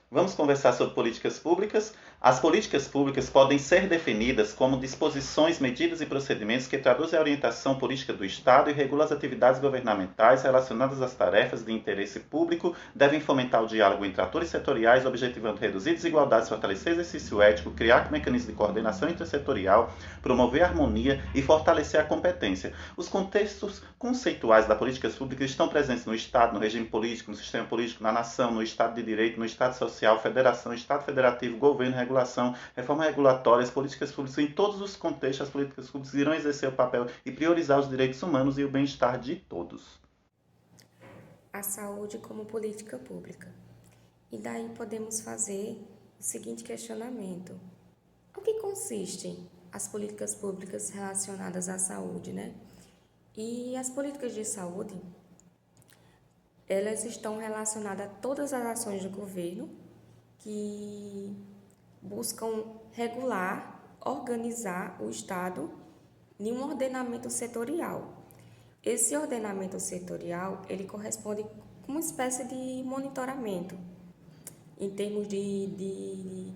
Vamos conversar sobre políticas públicas. As políticas públicas podem ser definidas como disposições, medidas e procedimentos que traduzem a orientação política do Estado e regulam as atividades governamentais relacionadas às tarefas de interesse público, devem fomentar o diálogo entre atores setoriais, objetivando reduzir desigualdades, fortalecer exercício ético, criar mecanismos de coordenação intersetorial, promover a harmonia e fortalecer a competência. Os contextos conceituais das políticas públicas estão presentes no Estado, no regime político, no sistema político, na nação, no Estado de Direito, no Estado Social, Federação, Estado Federativo, Governo, regulação, reforma regulatória, as políticas públicas. Em todos os contextos, as políticas públicas irão exercer o papel e priorizar os direitos humanos e o bem-estar de todos. A saúde como política pública. E daí podemos fazer o seguinte questionamento: o que consistem as políticas públicas relacionadas à saúde, né? E as políticas de saúde, elas estão relacionadas a todas as ações do governo que buscam regular, organizar o Estado em um ordenamento setorial. Esse ordenamento setorial, ele corresponde com uma espécie de monitoramento em termos de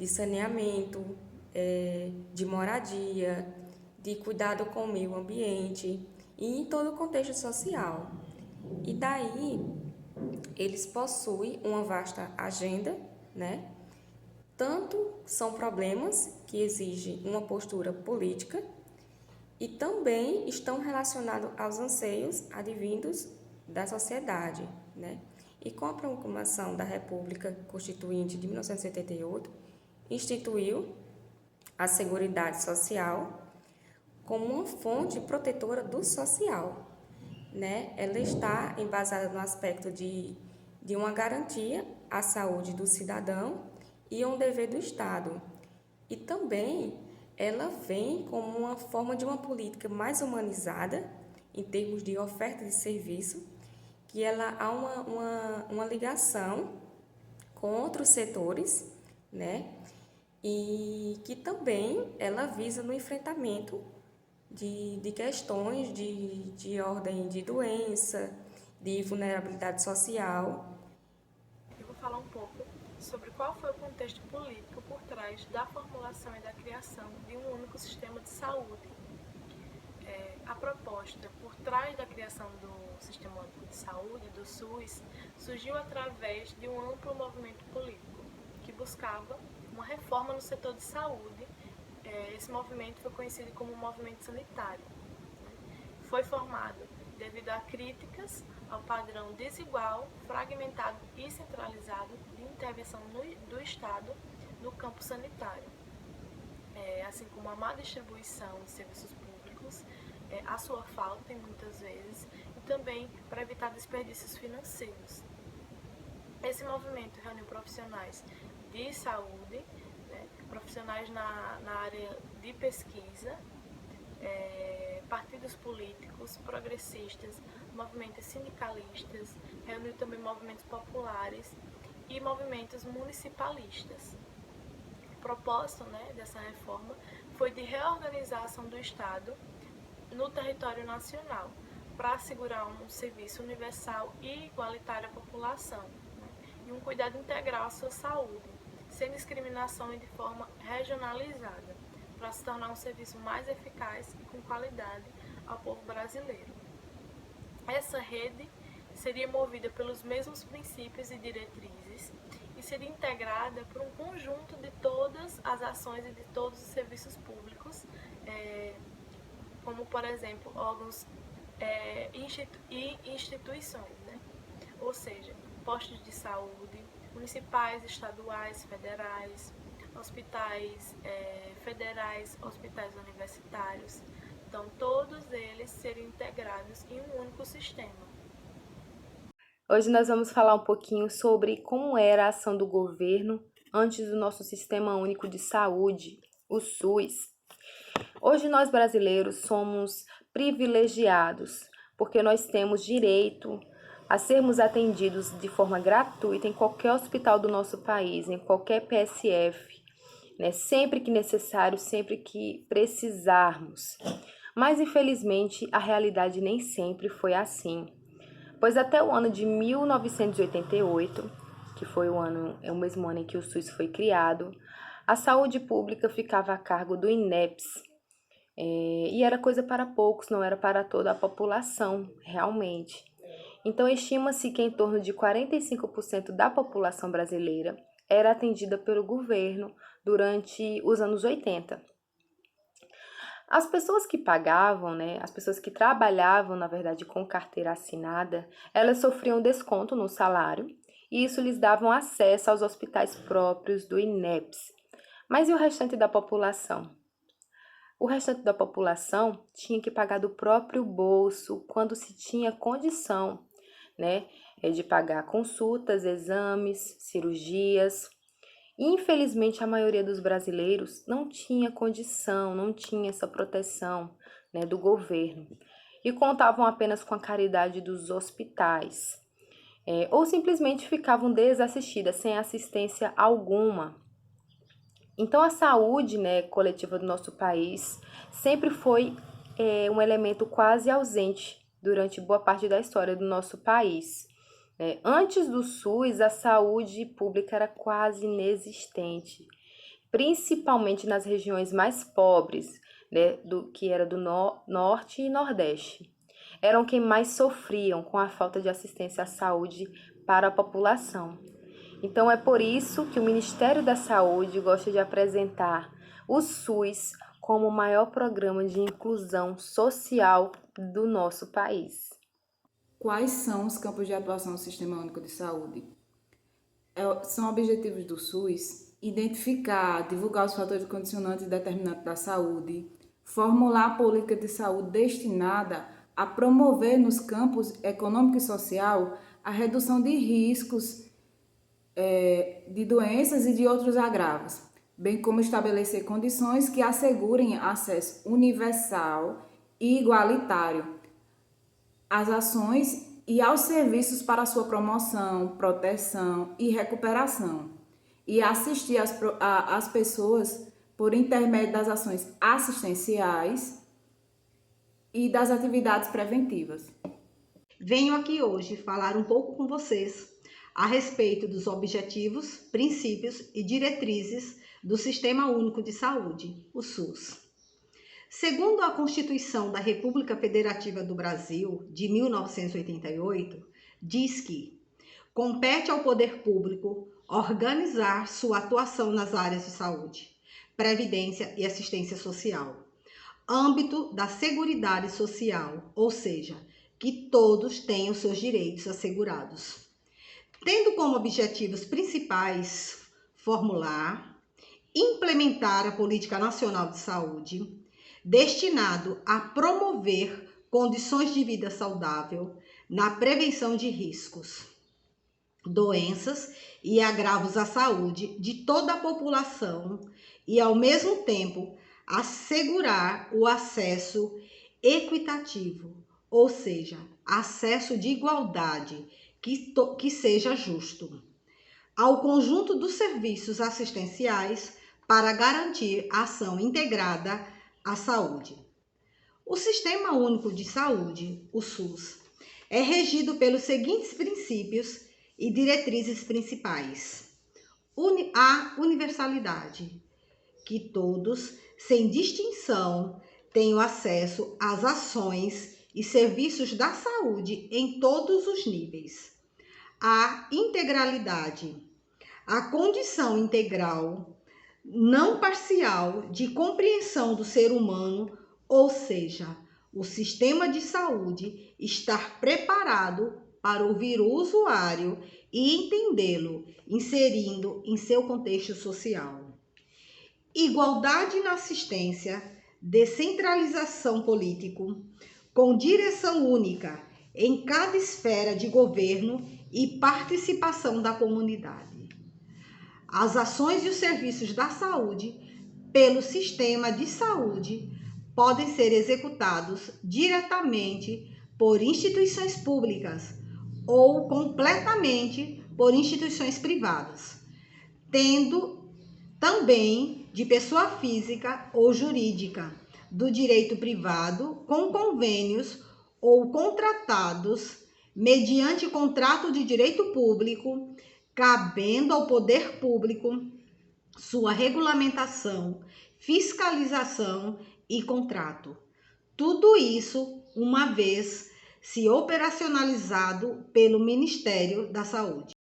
saneamento, de moradia, de cuidado com o meio ambiente e em todo o contexto social. E daí, eles possuem uma vasta agenda, né? Tanto são problemas que exigem uma postura política e também estão relacionados aos anseios advindos da sociedade, né? E com a proclamação da República Constituinte de 1988, instituiu a Seguridade Social como uma fonte protetora do social, né? Ela está embasada no aspecto de uma garantia à saúde do cidadão e um dever do Estado. E também ela vem como uma forma de uma política mais humanizada em termos de oferta de serviço, que ela há uma ligação com outros setores, né? E que também ela visa no enfrentamento de questões de ordem de doença, de vulnerabilidade social. Eu vou falar um pouco sobre qual foi o contexto político por trás da formulação e da criação de um único sistema de saúde. A proposta por trás da criação do Sistema Único de Saúde, do SUS, surgiu através de um amplo movimento político que buscava uma reforma no setor de saúde. Esse movimento foi conhecido como movimento sanitário. Foi formado devido a críticas ao padrão desigual, fragmentado e centralizado de intervenção do Estado no campo sanitário, assim como a má distribuição de serviços públicos, a sua falta, muitas vezes, e também para evitar desperdícios financeiros. Esse movimento reuniu profissionais de saúde, né, profissionais na área de pesquisa, partidos políticos, progressistas, movimentos sindicalistas, reuniu também movimentos populares e movimentos municipalistas. O propósito, né, dessa reforma foi de reorganizar a ação do Estado no território nacional para assegurar um serviço universal e igualitário à população, né, e um cuidado integral à sua saúde, sem discriminação e de forma regionalizada, para se tornar um serviço mais eficaz e com qualidade ao povo brasileiro. Essa rede seria movida pelos mesmos princípios e diretrizes e seria integrada por um conjunto de todas as ações e de todos os serviços públicos, como, por exemplo, órgãos e instituições, né? Ou seja, postos de saúde, municipais, estaduais, federais, hospitais federais, hospitais universitários. Então, todos eles seriam integrados em um único sistema. Hoje nós vamos falar um pouquinho sobre como era a ação do governo antes do nosso Sistema Único de Saúde, o SUS. Hoje nós brasileiros somos privilegiados porque nós temos direito a sermos atendidos de forma gratuita em qualquer hospital do nosso país, em qualquer PSF, né? Sempre que necessário, sempre que precisarmos. Mas infelizmente a realidade nem sempre foi assim, pois até o ano de 1988, que foi o mesmo ano em que o SUS foi criado, a saúde pública ficava a cargo do INEPS, e era coisa para poucos, não era para toda a população, realmente. Então, estima-se que em torno de 45% da população brasileira era atendida pelo governo durante os anos 80. As pessoas que pagavam, as pessoas que trabalhavam, na verdade, com carteira assinada, elas sofriam desconto no salário e isso lhes dava acesso aos hospitais próprios do INEPS. Mas e o restante da população? O restante da população tinha que pagar do próprio bolso quando se tinha condição, de pagar consultas, exames, cirurgias. Infelizmente, a maioria dos brasileiros não tinha condição, não tinha essa proteção, do governo e contavam apenas com a caridade dos hospitais, ou simplesmente ficavam desassistidas, sem assistência alguma. Então, a saúde, coletiva do nosso país sempre foi um elemento quase ausente durante boa parte da história do nosso país. Antes do SUS, a saúde pública era quase inexistente, principalmente nas regiões mais pobres, que era do Norte e Nordeste. Eram quem mais sofriam com a falta de assistência à saúde para a população. Então, é por isso que o Ministério da Saúde gosta de apresentar o SUS como o maior programa de inclusão social do nosso país. Quais são os campos de atuação do Sistema Único de Saúde? São objetivos do SUS identificar, divulgar os fatores condicionantes e determinantes da saúde, formular a política de saúde destinada a promover nos campos econômico e social a redução de riscos de doenças e de outros agravos, bem como estabelecer condições que assegurem acesso universal e igualitário às ações e aos serviços para sua promoção, proteção e recuperação, e assistir as pessoas por intermédio das ações assistenciais e das atividades preventivas. Venho aqui hoje falar um pouco com vocês a respeito dos objetivos, princípios e diretrizes do Sistema Único de Saúde, o SUS. Segundo a Constituição da República Federativa do Brasil, de 1988, diz que compete ao poder público organizar sua atuação nas áreas de saúde, previdência e assistência social, âmbito da Seguridade Social, ou seja, que todos tenham seus direitos assegurados. Tendo como objetivos principais formular, implementar a Política Nacional de Saúde, destinado a promover condições de vida saudável na prevenção de riscos, doenças e agravos à saúde de toda a população e, ao mesmo tempo, assegurar o acesso equitativo, ou seja, acesso de igualdade que seja justo, ao conjunto dos serviços assistenciais para garantir ação integrada à saúde. O Sistema Único de Saúde, o SUS, é regido pelos seguintes princípios e diretrizes principais. A universalidade, que todos, sem distinção, tenham acesso às ações e serviços da saúde em todos os níveis. A integralidade, a condição integral, não parcial, de compreensão do ser humano, ou seja, o sistema de saúde estar preparado para ouvir o usuário e entendê-lo, inserindo em seu contexto social. Igualdade na assistência, descentralização político, com direção única em cada esfera de governo e participação da comunidade. As ações e os serviços da saúde pelo sistema de saúde podem ser executados diretamente por instituições públicas ou completamente por instituições privadas, tendo também de pessoa física ou jurídica, do direito privado, com convênios ou contratados mediante contrato de direito público, cabendo ao poder público sua regulamentação, fiscalização e contrato. Tudo isso, uma vez se operacionalizado pelo Ministério da Saúde.